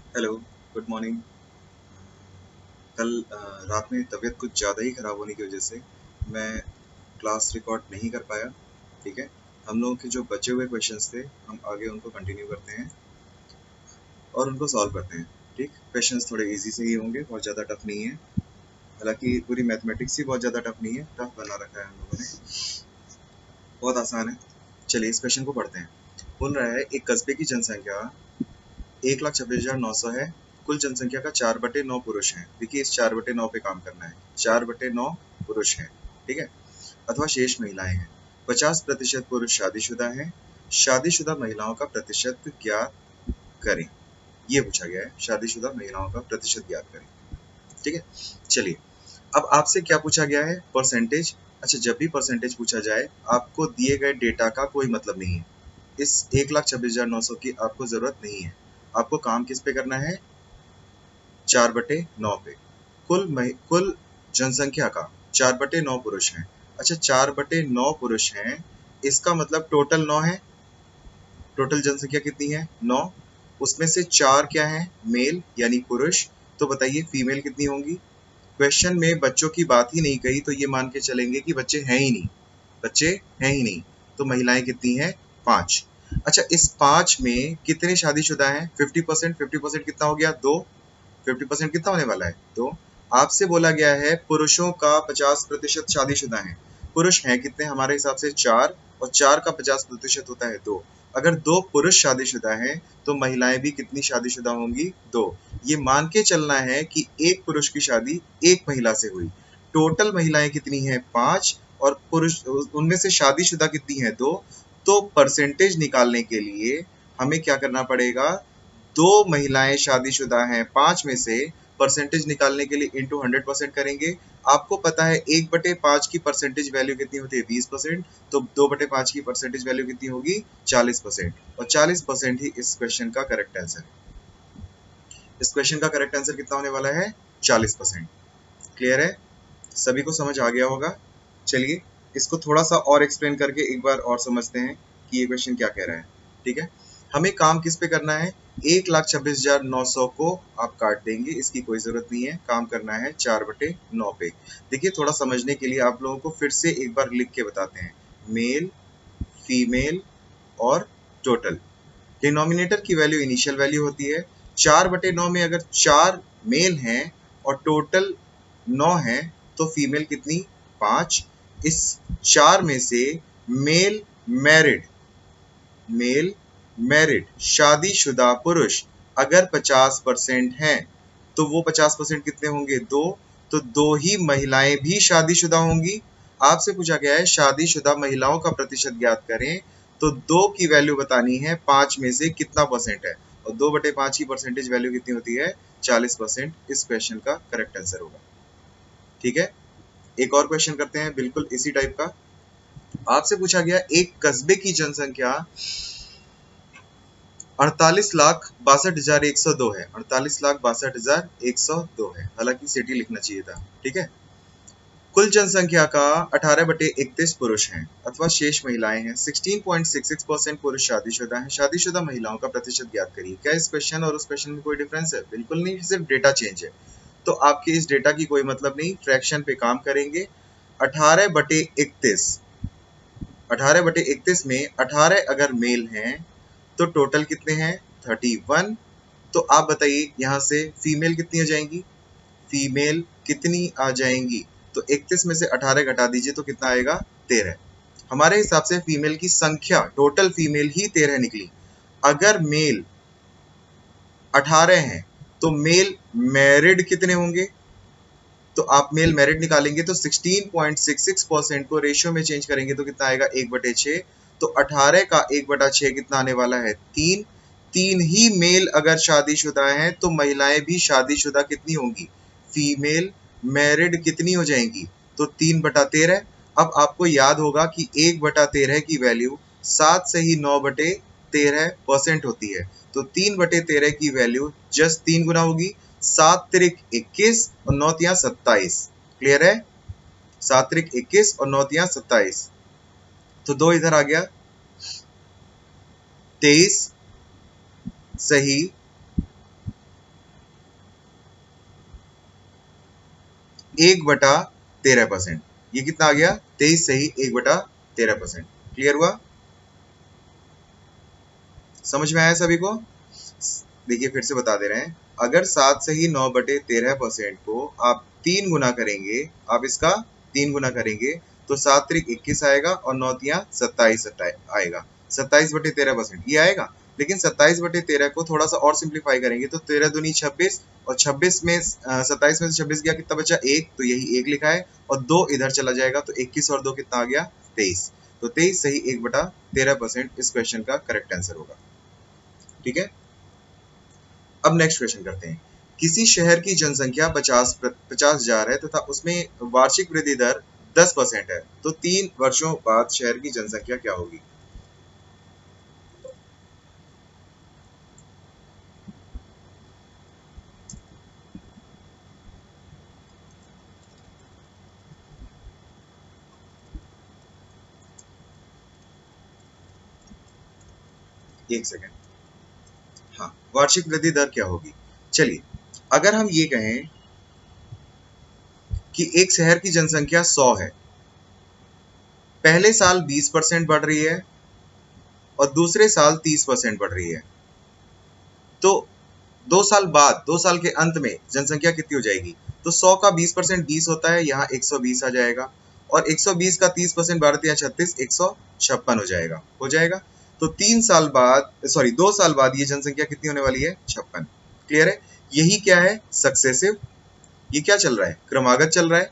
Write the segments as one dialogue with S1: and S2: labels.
S1: Hello, good morning. कल रात में तबीयत कुछ ज़्यादा ही ख़राब होने की वजह से मैं क्लास रिकॉर्ड नहीं कर पाया। ठीक है, हम लोगों के जो बचे हुए क्वेश्चंस थे हम आगे उनको कंटिन्यू करते हैं और उनको सॉल्व करते हैं। ठीक, क्वेश्चंस थोड़े इजी से ही होंगे, बहुत ज़्यादा टफ नहीं है। हालांकि पूरी मैथमेटिक्स ही बहुत ज़्यादा टफ नहीं है, टफ बना रखा है हम लोगों ने, बहुत आसान है। चलिए इस क्वेश्चन को पढ़ते हैं। बोल रहा है एक कस्बे की जनसंख्या 1,26,900 है। कुल जनसंख्या का 4/9 पुरुष हैं। देखिए इस 4/9 पे काम करना है। 4/9 पुरुष हैं, ठीक है, अथवा शेष महिलाएं हैं। 50% पुरुष शादीशुदा हैं। शादीशुदा महिलाओं का प्रतिशत ज्ञात करें। ये पूछा गया है, शादीशुदा महिलाओं का प्रतिशत ज्ञात करें। ठीक है, चलिए अब आपसे क्या पूछा गया है, परसेंटेज। अच्छा, जब भी परसेंटेज पूछा जाए आपको दिए गए डेटा का कोई मतलब नहीं है। इस 1,26,900 की आपको जरूरत नहीं है। आपको काम किस पे करना है, 4/9 पे। कुल जनसंख्या का 4/9 पुरुष हैं। अच्छा, 4/9 पुरुष हैं, इसका मतलब टोटल 9 है। टोटल जनसंख्या कितनी है, 9। उसमें से 4 क्या है, मेल यानी पुरुष। तो बताइए फीमेल कितनी होंगी। क्वेश्चन में बच्चों की बात ही नहीं कही तो ये मान के चलेंगे कि बच्चे हैं ही नहीं। बच्चे हैं ही नहीं, तो महिलाएं कितनी हैं, 5। अच्छा, इस 5 में कितने शादीशुदा हैं, 50%। 50% कितना हो गया, 2। 50% कितना होने वाला है, 2। आपसे बोला गया है पुरुषों का 50% शादीशुदा है। पुरुष हैं कितने हमारे हिसाब से, 4, और 4 का 50% होता है 2। अगर 2 पुरुष शादीशुदा हैं तो महिलाएं भी कितनी शादीशुदा होंगी, 2। ये मान के चलना है कि एक पुरुष की शादी एक महिला से हुई। टोटल महिलाएं कितनी हैं, 5, और पुरुष उनमें से शादीशुदा कितनी है, 2। तो परसेंटेज निकालने के लिए हमें क्या करना पड़ेगा, 2 महिलाएं शादीशुदा हैं 5 में से, परसेंटेज निकालने के लिए इंटू 100% करेंगे। आपको पता है 1/5 की परसेंटेज वैल्यू कितनी होती है, 20%। तो 2/5 की परसेंटेज वैल्यू कितनी होगी, 40%। और 40% ही इस क्वेश्चन का करेक्ट आंसर है। इस क्वेश्चन का करेक्ट आंसर कितना होने वाला है, 40%। क्लियर है, सभी को समझ आ गया होगा। चलिए इसको थोड़ा सा और एक्सप्लेन करके एक बार और समझते हैं कि ये क्वेश्चन क्या कह रहा है। ठीक है, हमें काम किस पे करना है, 1,26,900 को आप काट देंगे, इसकी कोई जरूरत नहीं है। काम करना है 4/9 पे। देखिए थोड़ा समझने के लिए आप लोगों को फिर से एक बार लिख के बताते हैं। मेल, फीमेल और टोटल। डिनोमिनेटर की वैल्यू इनिशियल वैल्यू होती है। 4/9 में अगर 4 मेल हैं और टोटल 9 है तो फीमेल कितनी, 5। इस 4 में से मेल मैरिड, मेल मैरिड शादीशुदा पुरुष अगर 50% हैं तो वो 50% कितने होंगे, 2। तो 2 ही महिलाएं भी शादीशुदा होंगी। आपसे पूछा गया है शादीशुदा महिलाओं का प्रतिशत ज्ञात करें, तो 2 की वैल्यू बतानी है 5 में से कितना परसेंट है, और 2/5 की परसेंटेज वैल्यू कितनी होती है, 40%। इस क्वेश्चन का करेक्ट आंसर होगा। ठीक है, एक और क्वेश्चन करते हैं बिल्कुल इसी टाइप का। आपसे पूछा गया एक कस्बे की जनसंख्या 48,62,102 है। 48,62,102 है, हालांकि सिटी लिखना चाहिए था। ठीक है, कुल जनसंख्या का 18/31 पुरुष हैं अथवा शेष महिलाएं हैं। 16.66% पुरुष शादीशुदा हैं। शादीशुदा महिलाओं का प्रतिशत ज्ञात करिए। क्या इस क्वेश्चन और उस क्वेश्चन में कोई डिफरेंस है, बिल्कुल नहीं, सिर्फ डेटा चेंज है। तो आपके इस डेटा की कोई मतलब नहीं, फ्रैक्शन पे काम करेंगे। 18/31, 18/31 में 18 अगर मेल हैं तो टोटल कितने हैं, 31। तो आप बताइए यहाँ से फीमेल कितनी आ जाएंगी, फीमेल कितनी आ जाएंगी। तो 31 में से 18 घटा दीजिए तो कितना आएगा, 13। हमारे हिसाब से फीमेल की संख्या टोटल फीमेल ही 13 निकली। अगर मेल 18 हैं तो मेल मैरिड कितने होंगे, तो आप मेल मैरिड निकालेंगे तो 16.66% को रेशियो में चेंज करेंगे तो कितना आएगा, 1/6। तो 18 का 1/6 कितना आने वाला है, 3। 3 ही मेल अगर शादीशुदा हैं तो महिलाएं भी शादीशुदा कितनी होंगी, फीमेल मैरिड कितनी हो जाएंगी, तो 3/13। अब आपको याद होगा कि 1/13 की वैल्यू 7 से ही 9/13% होती है। तो 3/13 की वैल्यू जस्ट 3 गुना होगी। 7 त्रिक 21 और 9 तिया 27। क्लियर है, 7 त्रिक 21 और 9 तिया 27। तो 2 इधर आ गया, 23 सही 1/13%। ये कितना आ गया? 23 सही 1/13%। क्लियर हुआ? समझ में आया सभी को? देखिए फिर से बता दे रहे हैं, अगर 7 सही 9/13% को आप 3 गुना करेंगे, आप इसका 3 गुना करेंगे तो 7 त्रिक 21 आएगा और 9 तियां 27 आएगा। 27/13% ये आएगा। लेकिन 27/13 को थोड़ा सा और सिंप्लीफाई करेंगे तो 13 दूनी 26 और 26 में 27 में से 26 गया, कितना बचा? 1, तो यही 1 लिखा है और 2 इधर चला जाएगा तो 21 और 2 कितना आ गया? 23। तो 23 सही 1/13% इस क्वेश्चन का करेक्ट आंसर होगा। ठीक है, अब नेक्स्ट क्वेश्चन करते हैं। किसी शहर की जनसंख्या 50,000 है तथा उसमें वार्षिक वृद्धि दर 10% है, तो 3 वर्षों बाद शहर की जनसंख्या क्या होगी? एक सेकेंड। हाँ, वार्षिक वृद्धि दर क्या होगी? चलिए, अगर हम ये कहें कि एक शहर की जनसंख्या 100 है, पहले साल 20% बढ़ रही है और दूसरे साल 30% बढ़ रही है, तो 2 साल बाद, 2 साल के अंत में जनसंख्या कितनी हो जाएगी? तो 100 का 20% 20 होता है, यहाँ 120 आ जाएगा और 120 का 30% 12 या 36, 156 हो जाएगा। तो 3 साल बाद, सॉरी 2 साल बाद ये जनसंख्या कितनी होने वाली है? 56। क्लियर है? यही क्या है? सक्सेसिव। ये क्या चल रहा है? क्रमागत चल रहा है।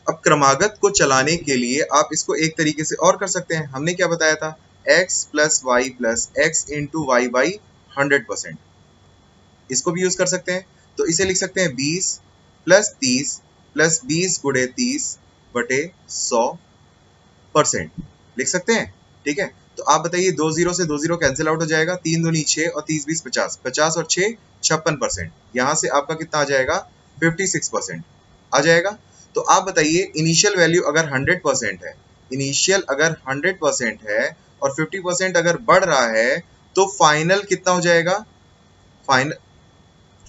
S1: अब क्रमागत को चलाने के लिए आप इसको एक तरीके से और कर सकते हैं। हमने क्या बताया था? x plus Y plus X into Y by 100%। इसको भी यूज कर सकते हैं। तो इसे लिख सकते हैं 20 प्लस 30 प्लस 20 गुणे 30 बटे 100% लिख सकते हैं। ठीक है, तो आप बताइए, 2 जीरो से 2 जीरो कैंसिल आउट हो जाएगा, 3 दूनी 6 और 30 20 50, 50 और 6 56%। यहाँ से आपका कितना आ जाएगा? 56% आ जाएगा। तो आप बताइए, इनिशियल वैल्यू अगर 100% है, इनिशियल अगर 100% है और 50% अगर बढ़ रहा है, तो फाइनल कितना हो जाएगा? फाइनल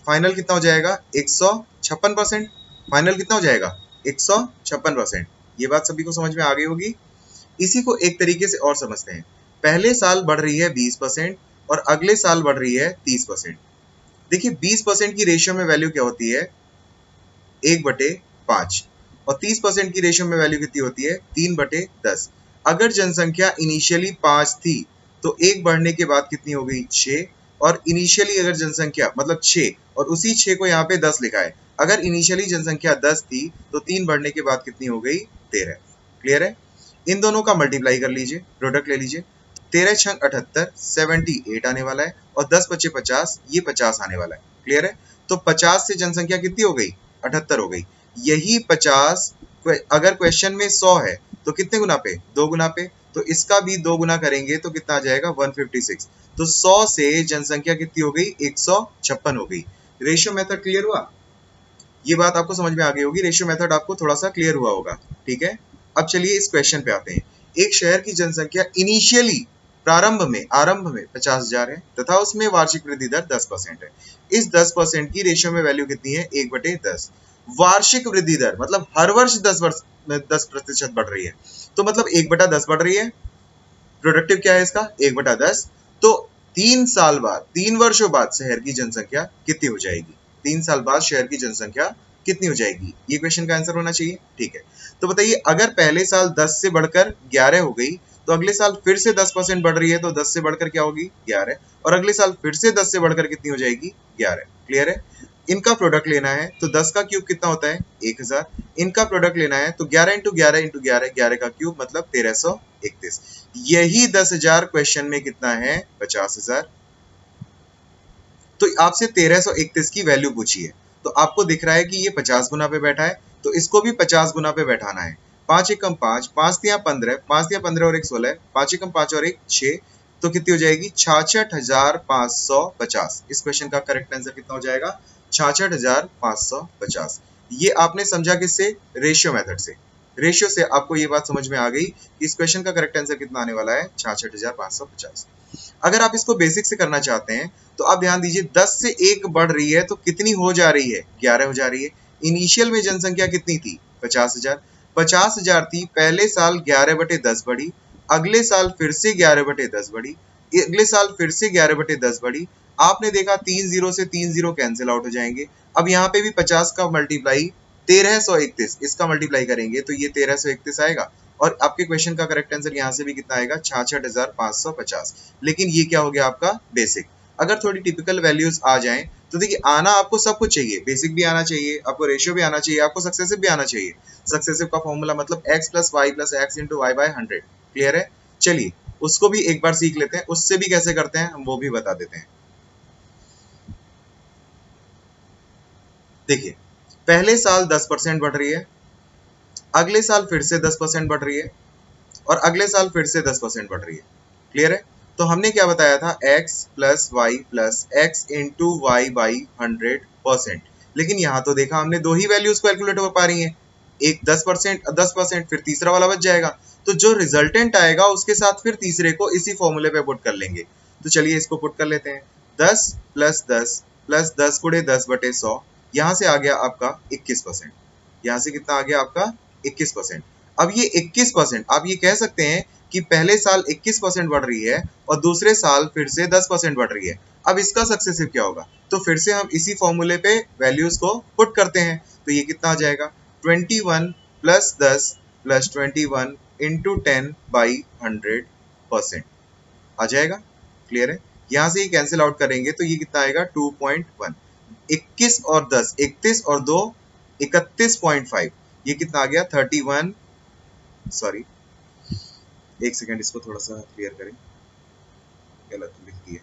S1: फाइनल कितना हो जाएगा? 156%। फाइनल कितना हो जाएगा? 156%। ये बात सभी को समझ में आ गई होगी। इसी को एक तरीके से और समझते हैं। पहले साल बढ़ रही है 20% और अगले साल बढ़ रही है 30%। देखिए 20% की रेशियो में वैल्यू क्या होती है? 1/5 और 30% की रेशियो में वैल्यू कितनी होती है? 3/10। अगर जनसंख्या इनिशियली 5 थी तो 1 बढ़ने के बाद कितनी हो गई? 6। और इनिशियली अगर जनसंख्या मतलब 6 और उसी 6 को यहाँ पे 10 लिखा है, अगर इनिशियली जनसंख्या 10 थी तो 3 बढ़ने के बाद कितनी हो गई? 13। क्लियर है? इन दोनों का मल्टीप्लाई कर लीजिए, प्रोडक्ट ले लीजिए। 13 छंग 78, 78 आने वाला है और 10 बचे 50, ये 50 आने वाला है। क्लियर है? तो 50 से जनसंख्या कितनी हो गई? 78 हो गई। यही 50 अगर क्वेश्चन में 100 है तो कितने गुना पे? 2 गुना पे। तो इसका भी 2 गुना करेंगे तो कितना आ जाएगा? 156। तो 100 से जनसंख्या कितनी हो गई? 156 हो गई। रेशियो मेथड क्लियर हुआ? ये बात आपको समझ में आ गई होगी। रेशियो मेथड आपको थोड़ा सा क्लियर हुआ होगा। ठीक है, अब चलिए इस क्वेश्चन पे आते हैं। एक शहर की जनसंख्या इनिशियली आरंभ में 50,000 है तथा उसमें वार्षिक वृद्धि दर 10% है। इस 10% की रेशियो में वैल्यू कितनी है? 1/10। वार्षिक वृद्धि दर मतलब हर वर्ष 10% बढ़ रही है, तो मतलब 1/10 बढ़ रही है। प्रोडक्टिव क्या है इसका? 1/10। तो 3 साल बाद, 3 वर्षों बाद शहर की जनसंख्या कितनी हो जाएगी? 3 साल बाद शहर की जनसंख्या कितनी हो जाएगी? ये क्वेश्चन का आंसर होना चाहिए। ठीक है, तो बताइए, अगर पहले साल 10 से बढ़कर 11 हो गई तो अगले साल फिर से 10% बढ़ रही है, तो 10 से बढ़कर क्या होगी? 11। और अगले साल फिर से 10 से बढ़कर कितनी हो जाएगी? 11। क्लियर है? इनका प्रोडक्ट लेना है तो 10 का क्यूब कितना होता है? 1000। इनका प्रोडक्ट लेना है तो 11 इंटू 11 इंटू 11, 11 का क्यूब मतलब 1331। यही 10,000 क्वेश्चन में कितना है? 50,000। तो आपसे 1331 की वैल्यू पूछी है, तो आपको दिख रहा है कि ये 50 गुना पे बैठा है, तो इसको भी 50 गुना पे बैठाना है। 5 एकम 5, 5 तिया 15, 5 तिया 15 और 1 16, 5 एकम 5 और 1 6, तो कितनी हो जाएगी? 66,550। इस क्वेश्चन का करेक्ट आंसर कितना हो जाएगा? 66,550। ये आपने समझा किससे? रेशियो मेथड से। रेशियो से आपको ये बात समझ में आ गई कि इस क्वेश्चन का करेक्ट आंसर कितना आने वाला है? 66,550। अगर आप इसको बेसिक से करना चाहते हैं तो आप ध्यान दीजिए, 10 से 1 बढ़ रही है तो कितनी हो जा रही है? 11 हो जा रही है। इनिशियल में जनसंख्या कितनी थी? 50,000। 50,000 थी, पहले साल 11/10 बढ़ी, अगले साल फिर से 11/10 बढ़ी, अगले साल फिर से 11/10 बढ़ी। आपने देखा 3 जीरो से 3 जीरो कैंसिल आउट हो जाएंगे। अब यहाँ पे भी 50 का मल्टीप्लाई 1331, इसका मल्टीप्लाई करेंगे तो ये 1331 आएगा। और आपके क्वेश्चन का करेक्ट आंसर यहाँ से भी कितना आएगा? 66,550। लेकिन ये क्या हो गया आपका? बेसिक। अगर थोड़ी टिपिकल वैल्यूज आ जाएं तो देखिए, आना आपको सब कुछ चाहिए, बेसिक भी आना चाहिए, आपको रेशियो भी आना चाहिए, आपको सक्सेसिव भी आना चाहिए। सक्सेसिव का फॉर्मूला मतलब x + y + x × y/100। Clear है? चलिए उसको भी एक बार सीख लेते हैं, उससे भी कैसे करते हैं हम वो भी बता देते हैं। देखिए, पहले साल 10% बढ़ रही है, अगले साल फिर से 10% बढ़ रही है, और अगले साल फिर से 10% बढ़ रही है। क्लियर है? तो हमने क्या बताया था? x + y + x × y/100%। लेकिन यहाँ तो देखा हमने दो ही वैल्यूज कैलकुलेट हो पा रही हैं, एक 10%, 10%, फिर तीसरा वाला बच जाएगा। तो जो रिजल्टेंट आएगा उसके साथ फिर तीसरे को इसी फॉर्मूले पे पुट कर लेंगे। तो चलिए इसको पुट कर लेते हैं। 10 + 10 + 10 × 10/100, यहाँ से आ गया आपका 21%। यहाँ से कितना आ गया आपका? 21%। अब ये 21%, आप ये कह सकते हैं कि पहले साल 21% बढ़ रही है और दूसरे साल फिर से 10% बढ़ रही है। अब इसका सक्सेसिव क्या होगा? तो फिर से हम इसी फॉर्मूले पे वैल्यूज को पुट करते हैं। तो ये कितना आ जाएगा? 21 + 10 + 21 × 10/100% आ जाएगा। क्लियर है? यहाँ से ये कैंसिल आउट करेंगे तो ये कितना आएगा? 2.1। 21 और 10, 31 और 2, 31.5। ये कितना आ गया? 31, सॉरी एक सेकेंड, इसको थोड़ा सा क्लियर करें, गलत लिख दिया।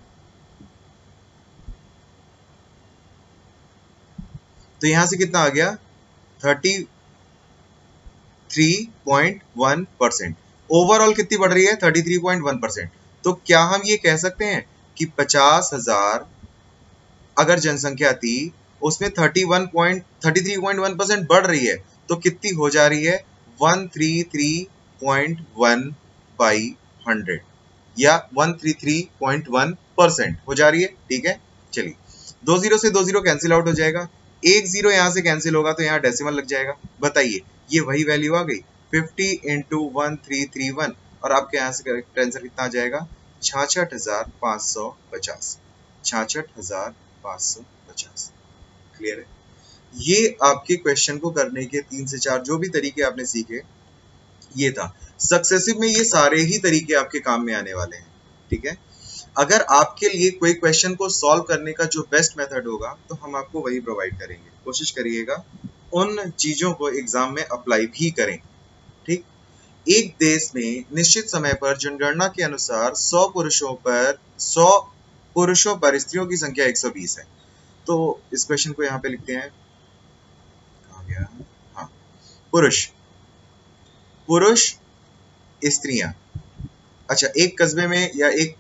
S1: तो यहां से कितना आ गया? 33.1%। ओवरऑल कितनी बढ़ रही है? 33.1%। तो क्या हम ये कह सकते हैं कि 50,000 अगर जनसंख्या थी उसमें 33.1% बढ़ रही है, तो कितनी हो जा रही है? 133.1/100 या 133.1% हो जा रही है। ठीक है, चलिए 2 जीरो से 2 जीरो कैंसिल आउट हो जाएगा, एक जीरो यहाँ से कैंसिल होगा तो यहाँ डेसिमल लग जाएगा। बताइए, ये वही वैल्यू आ गई 50 × 1331, और आपके यहाँ से करेक्ट आंसर कितना आ जाएगा? 66,550। 66,550। क्लियर है? ये आपके क्वेश्चन को करने के 3 से 4 जो भी तरीके आपने सीखे, ये था। सक्सेसिव में ये सारे ही तरीके आपके काम में आने वाले हैं। ठीक है? अगर आपके लिए कोई क्वेश्चन को सॉल्व करने का जो बेस्ट मेथड होगा तो हम आपको वही प्रोवाइड करेंगे। कोशिश करिएगा उन चीजों को एग्जाम में अप्लाई भी करें। ठीक? एक देश में निश्चित समय पर जनगणना के अनुसार 100 पुरुषों पर स्त्रियों की संख्या 120 है। तो इस क्वेश्चन को यहाँ पे लिखते हैं। कहाँ गया? हाँ, पुरुष स्त्रियां। अच्छा, एक कस्बे में या एक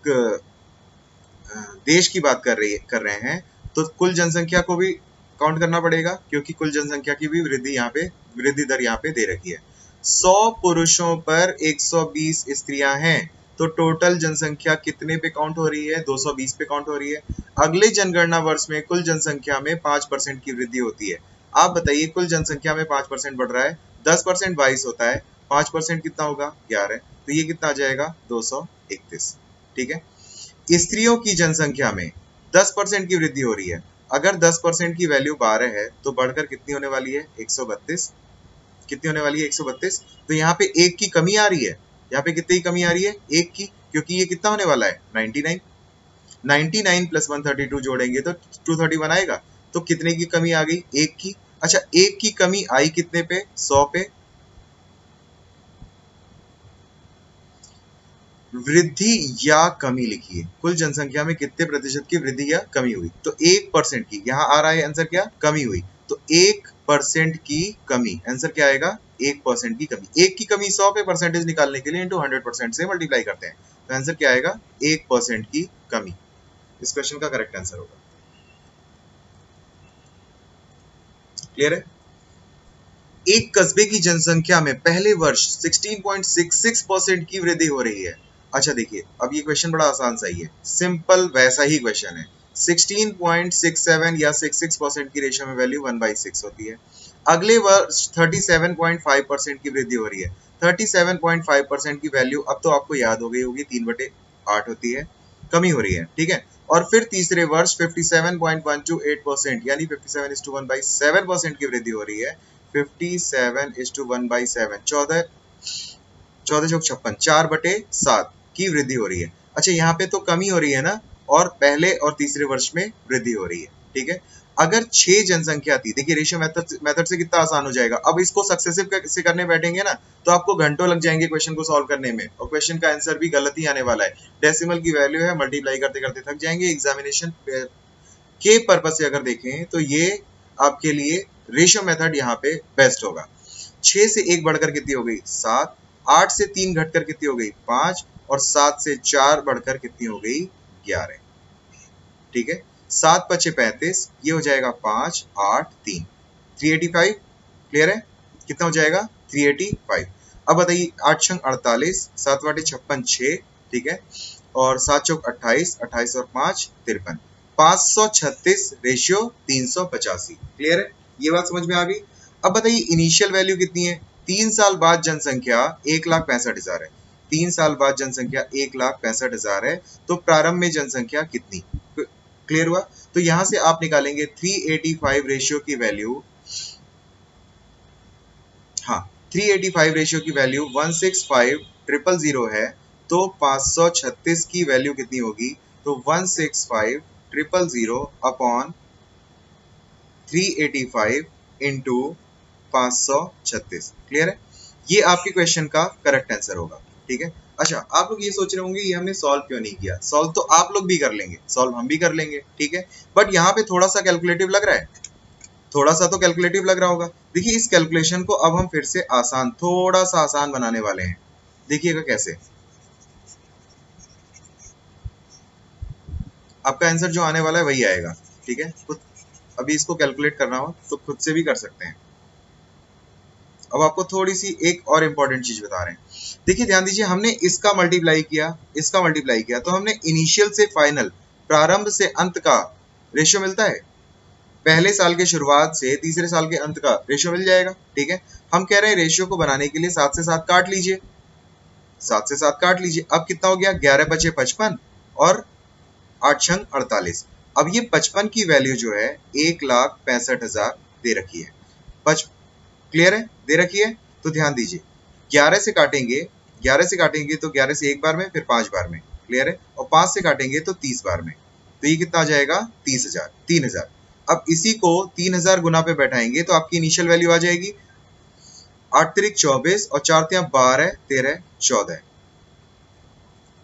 S1: देश की बात कर रहे हैं तो कुल जनसंख्या को भी काउंट करना पड़ेगा, क्योंकि कुल जनसंख्या की भी वृद्धि दर यहाँ पे दे रखी है। 100 पुरुषों पर 120 स्त्रियां हैं, तो टोटल जनसंख्या कितने पे काउंट हो रही है? 220 पे काउंट हो रही है। अगले जनगणना वर्ष में कुल जनसंख्या में 5% की वृद्धि होती है। आप बताइए, कुल जनसंख्या में 5% बढ़ रहा है, 10% 22 होता है, 5% कितना होगा? 11। तो ये कितना आ जाएगा? 231। ठीक है? स्त्रियों की जनसंख्या में 10% की वृद्धि हो रही है। अगर 10% की वैल्यू 12 है तो बढ़कर कितनी होने वाली है? 132। कितनी होने वाली है? 132। तो यहाँ पे एक की कमी आ रही है। यहाँ पे कितनी कमी आ रही है? एक की, क्योंकि ये कितना होने वाला है? 99। 99 + 132 जोड़ेंगे तो 231 आएगा। तो कितने की कमी आ गई? एक की। अच्छा, एक की कमी आई कितने पे? 100 पे। वृद्धि या कमी लिखिए, कुल जनसंख्या में कितने प्रतिशत की वृद्धि या कमी हुई? तो 1% की। यहाँ आ रहा है आंसर क्या? कमी हुई। तो 1% की कमी, आंसर क्या आएगा? 1% की कमी। एक की कमी 100 पे परसेंटेज निकालने के लिए इंटू 100% से मल्टीप्लाई करते हैं, तो आंसर क्या आएगा? 1% की कमी। इस क्वेश्चन का करेक्ट आंसर होगा। क्लियर है? एक कस्बे की जनसंख्या में पहले वर्ष 16.66% की वृद्धि हो रही है। अच्छा देखिए, अब ये क्वेश्चन बड़ा आसान सा ही है, सिंपल वैसा ही क्वेश्चन है। 16.67 या 66% की रेशियो में वैल्यू 1/6 होती है। अगले वर्ष 37.5% की वृद्धि हो रही है। 37.5% की वैल्यू अब तो आपको याद हो गई होगी, 3/8 होती है, कमी हो रही है, ठीक है। और फिर तीसरे वर्ष 57.128% यानी 57:1/7% की वृद्धि हो रही है। 57:1/7, 14 4/7 की वृद्धि हो रही है। अच्छा, यहाँ पे तो कमी हो रही है ना, और पहले और तीसरे वर्ष में वृद्धि हो रही है, ठीक है। अगर 6 जनसंख्या थी, देखिए रेशियो मेथड से कितना आसान हो जाएगा। अब इसको सक्सेसिव से करने बैठेंगे ना तो आपको घंटों लग जाएंगे क्वेश्चन को सॉल्व करने में, और क्वेश्चन का आंसर भी गलत ही आने वाला है। डेसिमल की वैल्यू है, मल्टीप्लाई करते करते थक जाएंगे। एग्जामिनेशन के पर्पज से अगर देखें तो ये आपके लिए रेशियो मेथड यहाँ पे बेस्ट होगा। 6 से 1 बढ़कर कितनी हो गई? 7। 8 से 3 घटकर कितनी हो गई? 5। और 7 से 4 बढ़कर कितनी हो गई? 11, ठीक है। 7 × 5 = 35, ये हो जाएगा 5, 8, 3, 385। क्लियर है? कितना हो जाएगा? 385। अब बताइए, 8 × 48, 7 × 56 6, ठीक है। और 7 × 28, 28 और 5 53, 536 रेशियो 385। क्लियर है? ये बात समझ में आ गई। अब बताइए इनिशियल वैल्यू कितनी है? 3 साल बाद जनसंख्या 1,65,000 है। 3 साल बाद जनसंख्या 1,65,000 है, तो प्रारंभ में जनसंख्या कितनी? क्लियर हुआ? तो यहां से आप निकालेंगे 385 रेशियो की वैल्यू। हाँ, 385 रेशियो की वैल्यू 165,000 है, तो 536 की वैल्यू कितनी होगी? तो 165,000 अपॉन 385 इंटू 536। क्लियर है? ये आपके क्वेश्चन का करेक्ट आंसर होगा, ठीक है। अच्छा, आप लोग ये सोच रहे होंगे ये हमने सॉल्व क्यों नहीं किया? सॉल्व तो आप लोग भी कर लेंगे, सॉल्व हम भी कर लेंगे, ठीक है। बट यहाँ पे थोड़ा सा कैलकुलेटिव लग रहा है, थोड़ा सा तो कैलकुलेटिव लग रहा होगा। देखिए इस कैलकुलेशन को अब हम फिर से आसान, थोड़ा सा आसान बनाने वाले हैं। देखिएगा कैसे। आपका आंसर जो आने वाला है वही आएगा, ठीक है। खुद अभी इसको कैलकुलेट करना हो तो खुद से भी कर सकते हैं। अब आपको थोड़ी सी एक और इम्पोर्टेंट चीज बता रहे हैं। देखिए ध्यान दीजिए, हमने इसका मल्टीप्लाई किया, इसका मल्टीप्लाई किया, तो हमने इनिशियल से फाइनल, प्रारंभ से अंत का रेशियो मिलता है। पहले साल के शुरुआत से तीसरे साल के अंत का रेशियो मिल जाएगा, ठीक है। हम कह रहे हैं रेशियो को बनाने के लिए 7 से 7 काट लीजिए, 7 से 7 काट लीजिए। अब कितना हो गया? 11 × 5 = 55 और 8 × 48। अब ये 55 की वैल्यू जो है 1,65,000 दे रखी है। क्लियर है? दे रखी है। तो ध्यान दीजिए, 11 से काटेंगे, 11 से काटेंगे तो 11 से एक बार में, फिर 5 बार में। क्लियर है? और 5 से काटेंगे तो 30 बार में। तो ये कितना आ जाएगा? 30,000, 3,000। अब इसी को 3,000 गुना पे बैठाएंगे तो आपकी इनिशियल वैल्यू आ जाएगी 8 × 24 और 4 × 12, 13, 14,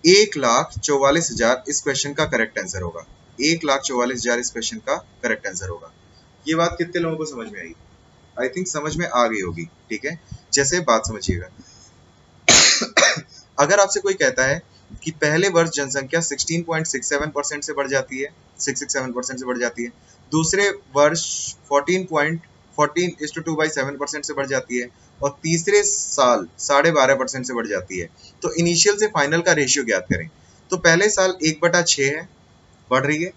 S1: 1,44,000 इस क्वेश्चन का करेक्ट आंसर होगा। 1,44,000 इस क्वेश्चन का करेक्ट आंसर होगा। ये बात कितने लोगों को समझ में आई? आई थिंक समझ में आ गई होगी, ठीक है। जैसे बात समझिएगा, अगर आपसे कोई कहता है कि पहले वर्ष जनसंख्या 16.67% से बढ़ जाती है, 667% से बढ़ जाती है, दूसरे वर्ष 14.14:2/7% से बढ़ जाती है, और तीसरे साल 12.5% से बढ़ जाती है, तो इनिशियल से फाइनल का रेशियो ज्ञात करें। तो पहले साल 1/6 है, बढ़ रही है,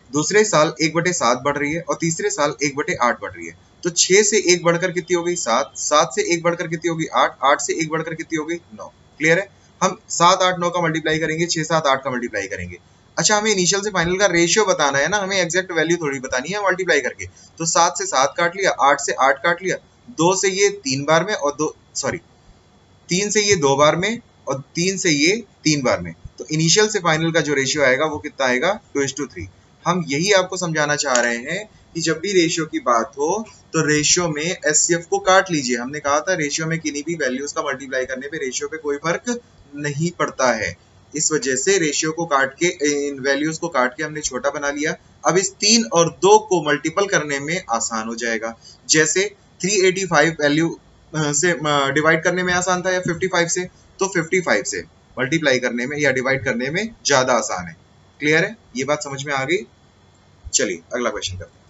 S1: दूसरे साल 1/7 बढ़ रही है, और तीसरे साल 1/8 बढ़ रही है। तो 6 से 1 बढ़कर कितनी हो गई? 7, 7 से 1 बढ़कर कितनी होगी? 8, 8 से 1 बढ़कर कितनी हो गई? 9। क्लियर है? हम 7, 8, 9 का मल्टीप्लाई करेंगे, 6, 7, 8 का मल्टीप्लाई करेंगे। अच्छा, हमें इनिशियल से फाइनल का रेशियो बताना है ना, हमें एग्जैक्ट वैल्यू थोड़ी बतानी है मल्टीप्लाई करके। तो 7 से 7 काट लिया, 8 से 8 काट लिया, 2 से ये 3 बार में, और 3 से ये 2 बार में, और 3 से ये 3 बार में। तो इनिशियल से फाइनल का जो रेशियो आएगा वो कितना आएगा? 2:3। हम यही आपको समझाना चाह रहे हैं कि जब भी रेशियो की बात हो तो रेशियो में एचसीएफ को काट लीजिए। हमने कहा था रेशियो में किन्हीं भी वैल्यूज का मल्टीप्लाई करने पे रेशियो पे कोई फर्क नहीं पड़ता है। इस वजह से रेशियो को काट के, इन वैल्यूज को काट के हमने छोटा बना लिया। अब इस 3 और 2 को मल्टीपल करने में आसान हो जाएगा। जैसे 385 वैल्यू से डिवाइड करने में आसान था, या 55 से, तो 55 से मल्टीप्लाई करने में या डिवाइड करने में ज्यादा आसान है। क्लियर है? ये बात समझ में आ गई? चलिए अगला क्वेश्चन करते हैं।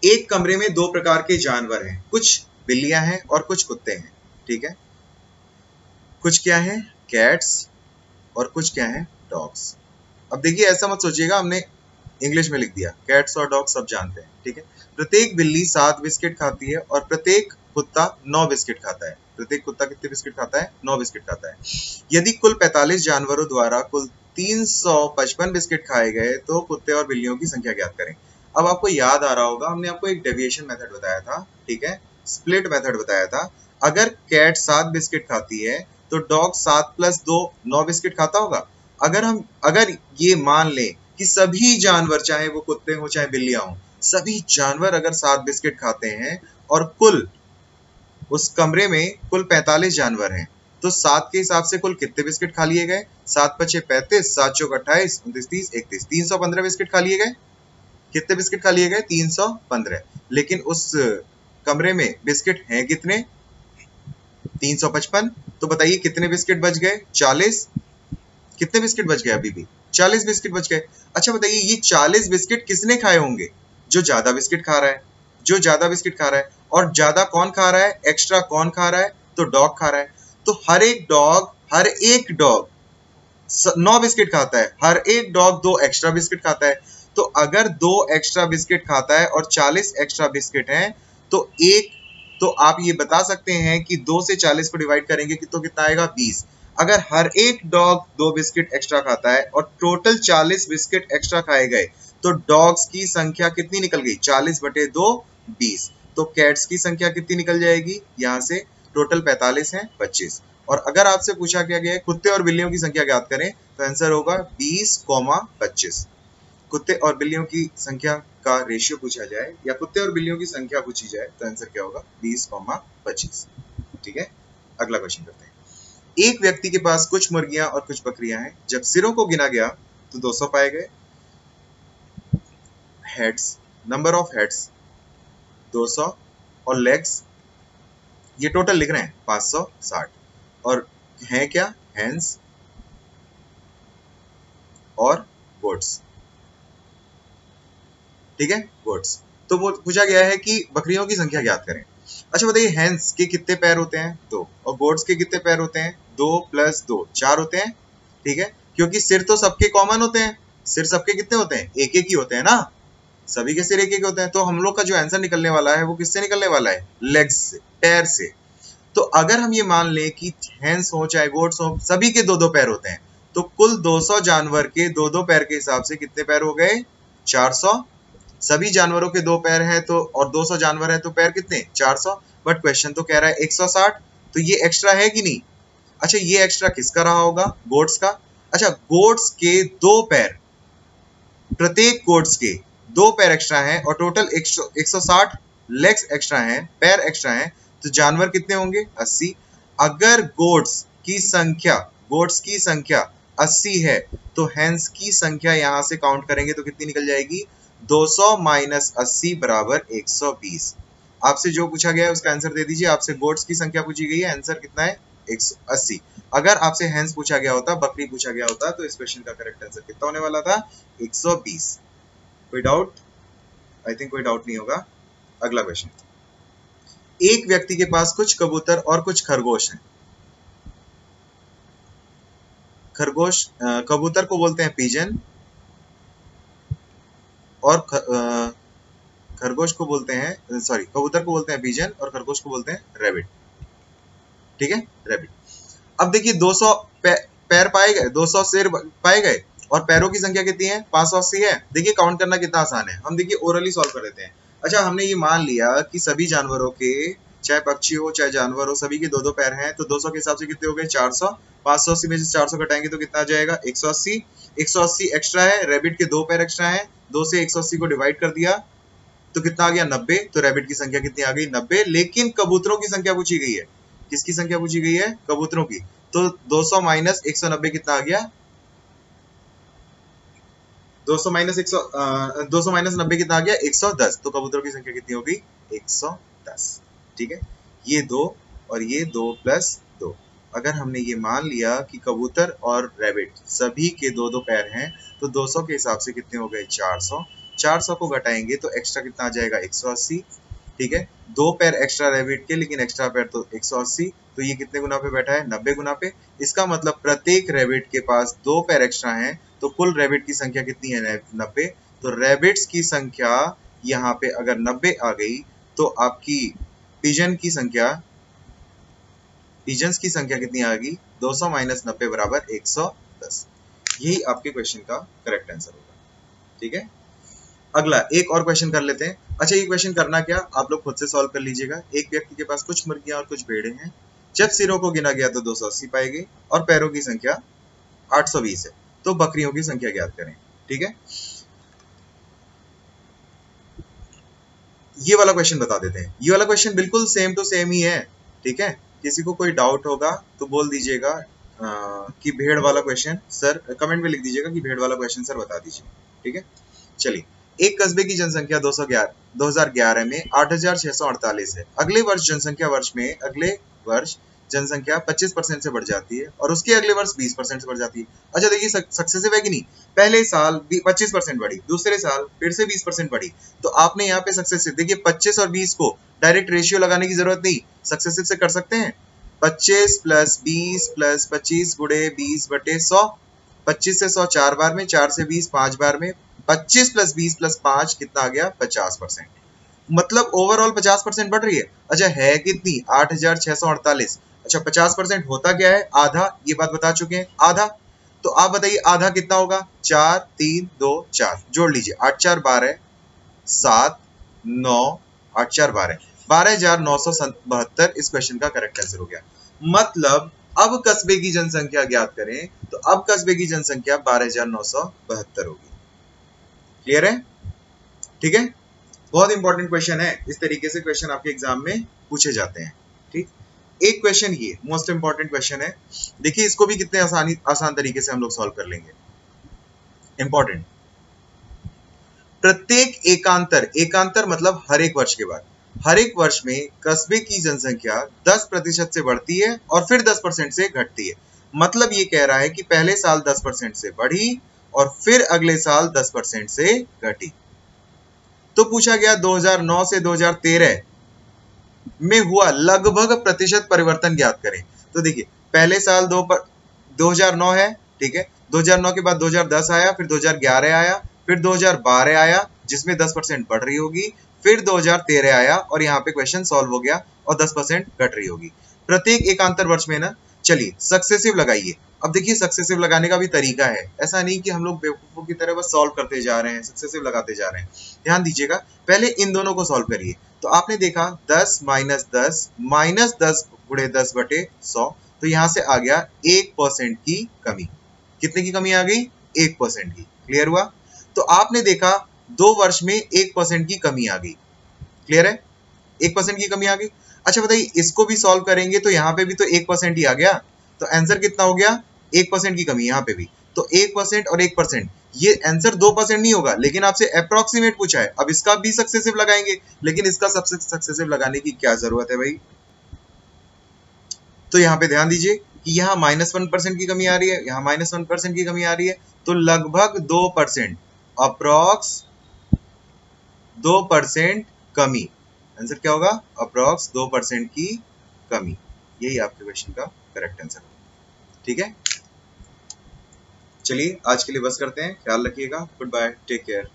S1: एक कमरे में 2 प्रकार के जानवर हैं, कुछ बिल्लियां हैं और कुछ कुत्ते हैं, ठीक है। कुछ क्या है? कैट्स, और कुछ क्या है? डॉग्स। अब देखिए ऐसा मत सोचिएगा हमने इंग्लिश में लिख दिया, कैट्स और डॉग सब जानते हैं, ठीक है। प्रत्येक बिल्ली 7 बिस्किट खाती है और प्रत्येक कुत्ता 9 बिस्किट खाता है। प्रत्येक कुत्ता कितने बिस्किट खाता है? 9 बिस्किट खाता है। यदि कुल 45 जानवरों द्वारा कुल 355 बिस्किट खाए गए तो कुत्ते और बिल्लियों की संख्या ज्ञात करें। अब आपको याद आ रहा होगा, हमने आपको एक डेविएशन मेथड बताया था, ठीक है, स्प्लिट मेथड बताया था। अगर कैट 7 बिस्किट खाती है तो डॉग 7 + 2 9 बिस्किट खाता होगा। अगर ये मान लें कि सभी जानवर, चाहे वो कुत्ते हो चाहे बिल्लियां हो, सभी जानवर अगर 7 बिस्किट खाते हैं और कुल उस कमरे में कुल 45 जानवर हैं, तो 7 के हिसाब से कुल कितने बिस्किट खा लिए गए? 7 × 5 = 35, 7 × 4 = 28, 29, 30, 31, 315 बिस्किट खा लिए गए। कितने बिस्किट खा लिए गए? 315। लेकिन उस कमरे में बिस्किट हैं कितने? 355। तो बताइए कितने बिस्किट बच गए? 40। कितने बिस्किट बच गए? अभी भी 40 बिस्किट बच गए। अच्छा बताइए, ये 40 बिस्किट किसने खाए होंगे? जो ज्यादा बिस्किट खा रहा है, जो ज्यादा बिस्किट खा रहा है। और ज्यादा कौन खा रहा है? एक्स्ट्रा कौन खा रहा है? तो डॉग खा रहा है। तो हर एक डॉग 9 बिस्किट खाता है, हर एक डॉग 2 एक्स्ट्रा बिस्किट खाता है। तो अगर 2 एक्स्ट्रा बिस्किट खाता है और 40 एक्स्ट्रा बिस्किट हैं, तो आप ये बता सकते हैं कि 2 से 40 को डिवाइड करेंगे तो कितना आएगा? 20। अगर हर एक डॉग 2 बिस्किट एक्स्ट्रा खाता है और टोटल 40 बिस्किट एक्स्ट्रा खाए गए, तो डॉग्स की संख्या कितनी निकल गई? 40/2 20। तो कैट्स की संख्या कितनी निकल जाएगी? यहाँ से टोटल 45 है, 25। और अगर आपसे पूछा गया है कुत्ते और बिल्लियों की संख्या ज्ञात करें, तो आंसर होगा 20, 25। कुत्ते और बिल्लियों की संख्या का रेशियो पूछा जाए या कुत्ते और बिल्लियों की संख्या पूछी जाए, तो आंसर क्या होगा? 20, 25। ठीक है, अगला क्वेश्चन करते हैं। एक व्यक्ति के पास कुछ मुर्गियां और कुछ बकरियां हैं। जब सिरों को गिना गया तो 200 पाए गए। हेड्स, नंबर ऑफ हेड्स 200 और लेग्स, ये टोटल लिख रहे हैं 560। और हैं क्या? हैंस और गोट्स, ठीक है, गोट्स। तो वो पूछा गया है कि बकरियों की संख्या ज्ञात करें। अच्छा बताइए, हैंस के कितने पैर होते हैं? 2। और गोट्स के कितने पैर होते हैं? 2 + 2 4 होते हैं, ठीक है। क्योंकि सिर तो सबके कॉमन होते हैं। सिर सबके कितने होते हैं? एक एक ही होते हैं ना, सभी के सिर एक एक होते हैं। तो हम लोग का जो आंसर निकलने वाला है वो किससे निकलने वाला है? लेग्स से, पैर से। तो अगर हम ये मान लें कि हैंस हो चाहे गोट्स हो, सभी के 2-2 पैर होते हैं, तो कुल 200 जानवर के 2-2 पैर के हिसाब से कितने पैर हो गए? 400। सभी जानवरों के 2 पैर हैं तो, और 200 जानवर हैं तो पैर कितने? 400। बट क्वेश्चन तो कह रहा है 160, तो ये एक्स्ट्रा है कि नहीं? अच्छा, ये एक्स्ट्रा किसका रहा होगा? गोट्स का। अच्छा, गोट्स के 2 पैर, प्रत्येक गोट्स के 2 पैर एक्स्ट्रा हैं और टोटल 160 लेग्स एक्स्ट्रा हैं, पैर एक्स्ट्रा हैं। तो जानवर कितने होंगे? 80। अगर गोट्स की संख्या 80 है, तो हैंस की संख्या यहां से काउंट करेंगे तो कितनी निकल जाएगी? 200 - 80 = 120। आपसे जो पूछा गया है उसका आंसर दे दीजिए। आपसे गोट्स की संख्या पूछी गई है, आंसर कितना है? 180। अगर आपसे हैंस पूछा गया होता, बकरी पूछा गया होता, तो इस क्वेश्चन का करेक्ट आंसर कितना होने वाला था? 120। कोई डाउट? आई थिंक कोई डाउट नहीं होगा। अगला क्वेश्चन। एक व्यक्ति के पास कुछ कबूतर और कुछ खरगोश हैं। कबूतर को बोलते हैं पिजन और खरगोश को बोलते हैं, सॉरी, कबूतर को बोलते हैं पिजन और खरगोश को बोलते हैं रैबिट, ठीक है, रैबिट। अब देखिए 200 पैर पाए गए, 200 सिर पाए गए और पैरों की संख्या कितनी है? 580 है। देखिए काउंट करना कितना आसान है। हम देखिए ओरली सॉल्व कर देते हैं। अच्छा, हमने ये मान लिया कि सभी जानवरों के, चाहे पक्षी हो चाहे जानवर हो, सभी के 2-2 पैर हैं। तो 200 के हिसाब से कितने हो गए? 400। 580 में से 400 घटाएंगे तो कितना आ जाएगा? 180। 180 एक्स्ट्रा है, रैबिट के 2 पैर एक्स्ट्रा हैं। 2 से 180 को डिवाइड कर दिया तो कितना आ गया? 90। तो रैबिट की संख्या कितनी आ गई? 90। लेकिन कबूतरों की संख्या पूछी गई है। किसकी संख्या पूछी गई है? कबूतरों की। तो 200 - 190 कितना आ गया? 200 - 90 कितना आ गया? 110। तो कबूतरों की संख्या कितनी होगी? 110, ठीक है। ये 2 और ये 2 + 2। अगर हमने ये मान लिया कि कबूतर और रैबिट सभी के 2-2 पैर हैं, तो 200 के हिसाब से कितने हो गए? 400। 400 को घटाएंगे तो एक्स्ट्रा कितना आ जाएगा? 180, ठीक है। 2 पैर एक्स्ट्रा रैबिट के, लेकिन एक्स्ट्रा पैर तो 180। तो ये कितने गुना पे बैठा है? 90 गुना पे। इसका मतलब प्रत्येक रैबिट के पास 2 पैर एक्स्ट्रा हैं, तो कुल रैबिट की संख्या कितनी है? 90। तो रैबिट्स की संख्या यहाँ पे अगर 90 आ गई तो आपकी पिजन्स की संख्या कितनी आ गई? 200 माइनस 90 बराबर 110। यही आपके क्वेश्चन का करेक्ट आंसर होगा। ठीक है, अगला एक और क्वेश्चन कर लेते हैं। अच्छा, ये क्वेश्चन करना क्या, आप लोग खुद से सॉल्व कर लीजिएगा। एक व्यक्ति के पास कुछ मुर्गियां और कुछ भेड़ें हैं। जब सिरों को गिना गया तो 280 पाई गई और पैरों की संख्या 820 है। तो बकरियों की संख्या ज्ञात करें। ठीक है, ये वाला क्वेश्चन बता देते हैं। ये वाला क्वेश्चन बिल्कुल सेम टू सेम ही है। ठीक है, किसी को कोई डाउट होगा तो बोल दीजिएगा कि भेड़ वाला क्वेश्चन सर, कमेंट में लिख दीजिएगा कि भेड़ वाला क्वेश्चन सर बता दीजिए। ठीक है, चलिए। एक कस्बे की जनसंख्या 2011 में 8,648 है। अगले वर्ष जनसंख्या 25% से बढ़ जाती है और उसके अगले वर्ष 20% से बढ़ जाती है। अच्छा देखिए, सक्सेसिव है कि नहीं? पहले साल 25% बढ़ी, दूसरे साल फिर से 20% बढ़ी। तो आपने यहाँ पे सक्सेसिव देखिए, 25 और 20 को डायरेक्ट रेशियो लगाने की जरूरत नहीं, सक्सेसिव से कर सकते हैं। 25 प्लस 20 प्लस 25 गुणे 20 बटे 100। 25 से 100 4 बार में, 4 से 20 5 बार में। 25 प्लस 20 प्लस 5 कितना आ गया? 50%। मतलब ओवरऑल 50% बढ़ रही है। अच्छा, है कितनी? 8,648। अच्छा, 50% होता क्या है? आधा। ये बात बता चुके हैं, आधा। तो आप बताइए आधा कितना होगा? 4 3 2 4, जोड़ लीजिए। 8 4 12, 7 9, 8 4 12, 12,972 इस क्वेश्चन का करेक्ट आंसर हो गया। मतलब अब कस्बे की जनसंख्या ज्ञात करें तो अब कस्बे की जनसंख्या 12,972 होगी। क्लियर है? ठीक है, बहुत इंपॉर्टेंट क्वेश्चन है। इस तरीके से क्वेश्चन आपके एग्जाम में पूछे जाते हैं। ठीक, एक क्वेश्चन ये मोस्ट इंपॉर्टेंट क्वेश्चन है। देखिए, इसको भी कितने आसान तरीके से हम लोग सॉल्व कर लेंगे। इंपॉर्टेंट, प्रत्येक एकांतर मतलब हर एक वर्ष के बाद, हर एक वर्ष में कस्बे की जनसंख्या 10% से बढ़ती है और फिर 10% से घटती है। मतलब ये कह रहा है कि पहले साल 10% से बढ़ी और फिर अगले साल 10% से घटी। तो पूछा गया 2009 से 2013 में हुआ लगभग प्रतिशत परिवर्तन ज्ञात करें। तो देखिए, पहले साल 2009 है। ठीक है, 2009 के बाद 2010 आया, फिर 2011 आया, फिर 2012 आया जिसमें 10% बढ़ रही होगी, फिर 2013 आया और यहाँ पे क्वेश्चन सॉल्व हो गया और 10% घट रही होगी प्रत्येक एकांतर वर्ष में ना। चलिए सक्सेसिव लगाइए। अब देखिए, सक्सेसिव लगाने का भी तरीका है, ऐसा नहीं कि हम लोग बेवकूफों की तरह बस सॉल्व करते जा रहे हैं, सक्सेसिव लगाते जा रहे हैं। ध्यान दीजिएगा, पहले इन दोनों को सॉल्व करिए। तो आपने देखा 10 माइनस 10 गुणे 10 बटे 100, तो यहां से आ गया 1% की कमी। कितने की कमी आ गई? 1% की। क्लियर हुआ? तो आपने देखा 2 वर्ष में 1% की कमी आ गई। क्लियर है? 1% की कमी आ गई। अच्छा बताइए, इसको भी सॉल्व करेंगे तो यहाँ पे भी तो 1% ही आ गया। तो आंसर कितना हो गया? 1% की कमी यहाँ पे भी। तो 1% और 1%, ये आंसर 2% नहीं होगा, लेकिन आपसे अप्रोक्सीमेट पूछा है। अब इसका भी सक्सेसिव लगाएंगे, लेकिन इसका सबसे सक्सेसिव लगाने की क्या जरूरत है भाई? तो यहाँ पे ध्यान दीजिए कि यहाँ -1% की कमी आ रही है, यहाँ -1% की कमी आ रही है, तो लगभग 2%, अप्रोक्स 2% कमी। आंसर क्या होगा? अप्रोक्स 2% की कमी। यही आपके क्वेश्चन का करेक्ट आंसर होगा। ठीक है, चलिए आज के लिए बस करते हैं। ख्याल रखिएगा। Goodbye, take care.